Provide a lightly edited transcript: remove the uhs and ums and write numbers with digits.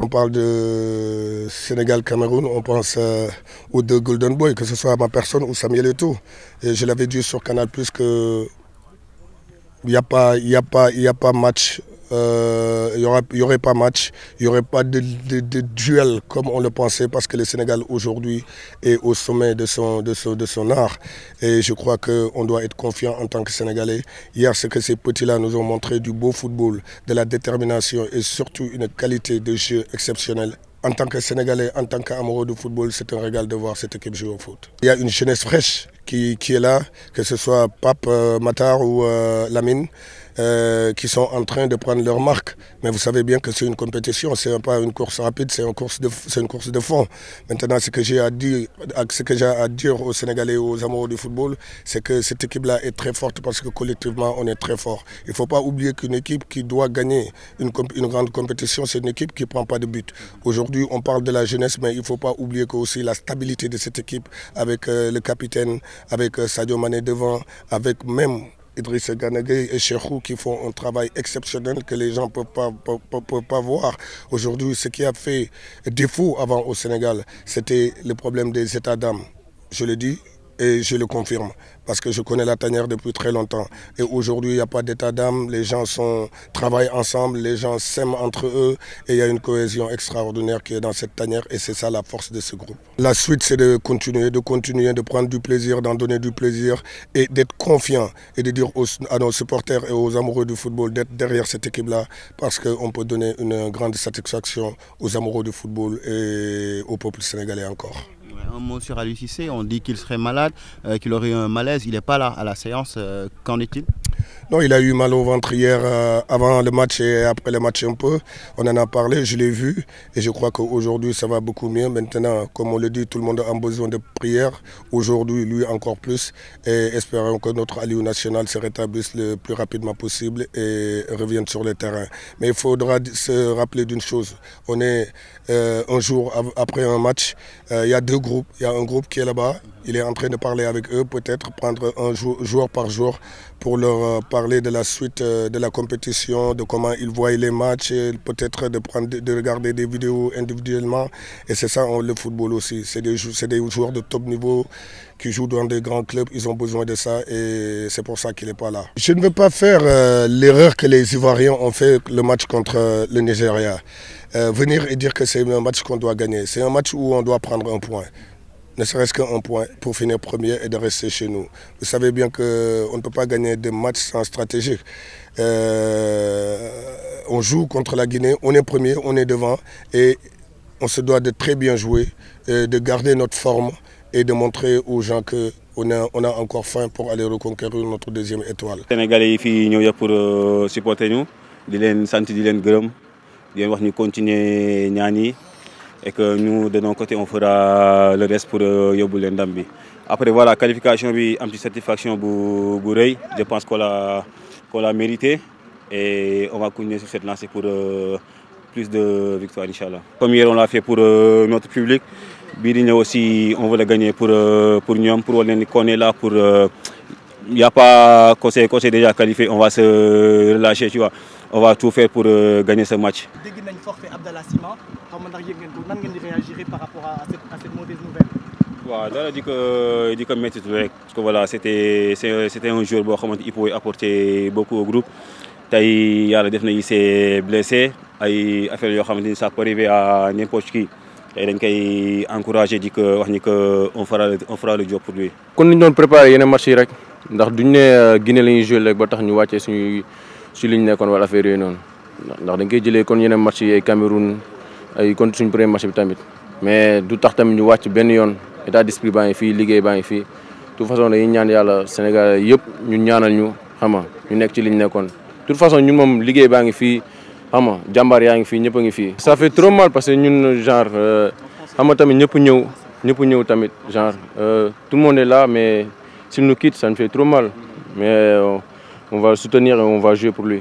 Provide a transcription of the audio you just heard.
On parle de Sénégal-Cameroun, on pense aux deux Golden Boy, que ce soit ma personne ou Samuel Eto'o. Et je l'avais dit sur Canal+ que il n'y a pas match, il y aurait pas match, il n'y aurait pas de duel comme on le pensait, parce que le Sénégal aujourd'hui est au sommet de son art. Et je crois qu'on doit être confiant en tant que Sénégalais. Hier, c'est que ces petits-là nous ont montré du beau football, de la détermination et surtout une qualité de jeu exceptionnelle. En tant que Sénégalais, en tant qu'amoureux du football, c'est un régal de voir cette équipe jouer au foot. Il y a une jeunesse fraîche qui est là, que ce soit Pape, Matar ou Lamine, qui sont en train de prendre leur marque. Mais vous savez bien que c'est une compétition, ce n'est pas une course rapide, c'est une course de fond. Maintenant, ce que j'ai à dire aux Sénégalais et aux amoureux du football, c'est que cette équipe-là est très forte parce que collectivement, on est très fort. Il ne faut pas oublier qu'une équipe qui doit gagner une grande compétition, c'est une équipe qui ne prend pas de but. Aujourd'hui, on parle de la jeunesse, mais il ne faut pas oublier que aussi la stabilité de cette équipe avec le capitaine, avec Sadio Mané devant, avec même Idrissa Gana Gueye et Cheikhou qui font un travail exceptionnel que les gens ne peuvent pas voir. Aujourd'hui, ce qui a fait défaut avant au Sénégal, c'était le problème des états d'âme. Je le dis et je le confirme, parce que je connais la tanière depuis très longtemps. Et aujourd'hui, il n'y a pas d'état d'âme, les gens travaillent ensemble, les gens s'aiment entre eux, et il y a une cohésion extraordinaire qui est dans cette tanière, et c'est ça la force de ce groupe. La suite, c'est de continuer, de prendre du plaisir, d'en donner du plaisir, et d'être confiant, et de dire à nos supporters et aux amoureux du football d'être derrière cette équipe-là, parce qu'on peut donner une grande satisfaction aux amoureux du football et au peuple sénégalais encore. Un mot sur Aliou Cissé, on dit qu'il serait malade, qu'il aurait eu un malaise. Il n'est pas là à la séance. Qu'en est-il? Non, il a eu mal au ventre hier avant le match et après le match un peu. On en a parlé, je l'ai vu et je crois qu'aujourd'hui ça va beaucoup mieux. Maintenant, comme on le dit, tout le monde a besoin de prières. Aujourd'hui, lui encore plus. Et espérons que notre Aliou national se rétablisse le plus rapidement possible et revienne sur le terrain. Mais il faudra se rappeler d'une chose. On est un jour après un match. Il y a deux groupes. Il y a un groupe qui est là-bas. Il est en train de parler avec eux, peut-être prendre un jour par jour pour leur parler de la suite de la compétition, de comment ils voient les matchs, peut-être de regarder des vidéos individuellement. Et c'est ça le football aussi. C'est des joueurs de top niveau qui jouent dans des grands clubs. Ils ont besoin de ça et c'est pour ça qu'il n'est pas là. Je ne veux pas faire l'erreur que les Ivoiriens ont fait le match contre le Nigeria. Venir et dire que c'est un match qu'on doit gagner. C'est un match où on doit prendre un point. Ne serait-ce qu'un point pour finir premier et de rester chez nous. Vous savez bien qu'on ne peut pas gagner des matchs sans stratégie. On joue contre la Guinée, on est premier, on est devant et on se doit de très bien jouer, de garder notre forme et de montrer aux gens qu'on a encore faim pour aller reconquérir notre deuxième étoile. Les Sénégalais sont venus pour supporter nous, di leen sant di leen gërëm, di leen wax ñu continuer ñaan yi. Et que nous, de notre côté, on fera le reste pour yóbbu leen ndam bi. Après, voilà, qualification, bi, une petite satisfaction pour Rey. Je pense qu'on l'a mérité. Et on va continuer sur cette lancée pour plus de victoires, Inch'Allah. Comme hier, on l'a fait pour notre public. Bidigno aussi, on veut le gagner pour nous, pour qu'on est là. Il n'y a pas conseil déjà qualifié, on va se relâcher, tu vois. On va tout faire pour gagner ce match. Dégg nañ forfait Abdallah Sima, xaw ma ndax yëg ngeen ko nan ngeen di réagir par rapport à cette mauvaise nouvelle? Waaw dara di ko métti rek parce que voilà c'était un joueur boo xamante il pouvait apporter beaucoup au groupe. Tey yàlla def na il s'est blessé ay affaires yoo xamante ni ça peut arriver à n'importe qui. Tey dañ koy encourager di ko wax ni que on fera le job pour lui. Kon ñu doon préparer yeneen match yi rek ndax duñ ne Guinée la ñuy jouer rek ba tax ñu wàccee si liñ nekkoon wala affaire yooyu noonu ndax dañ koy jëlee kon yeneen match yi ay Cameroun ay contre suñu premier match bi tamit mais du tax tamit ñu wàcc benn yoon état d'esprit baa ngi fii liggéey baa ngi fii de toute façon dañuy ñaan yàlla Sénégal yëpp ñu ñaanal ñu xam nga ñu nekk ci liñ nekkoon de toute façon ñun moom liggéey baa ngi fii xam nga jàmbaar yaa ngi fii ñëpp a ngi fii. Ça fait trop mal parce que ñun genre xam nga tamit ñëpp ñëw tamit genre tout le monde est là mais s'il nous quitte ça nous fait trop mal mais on va le soutenir et on va jouer pour lui.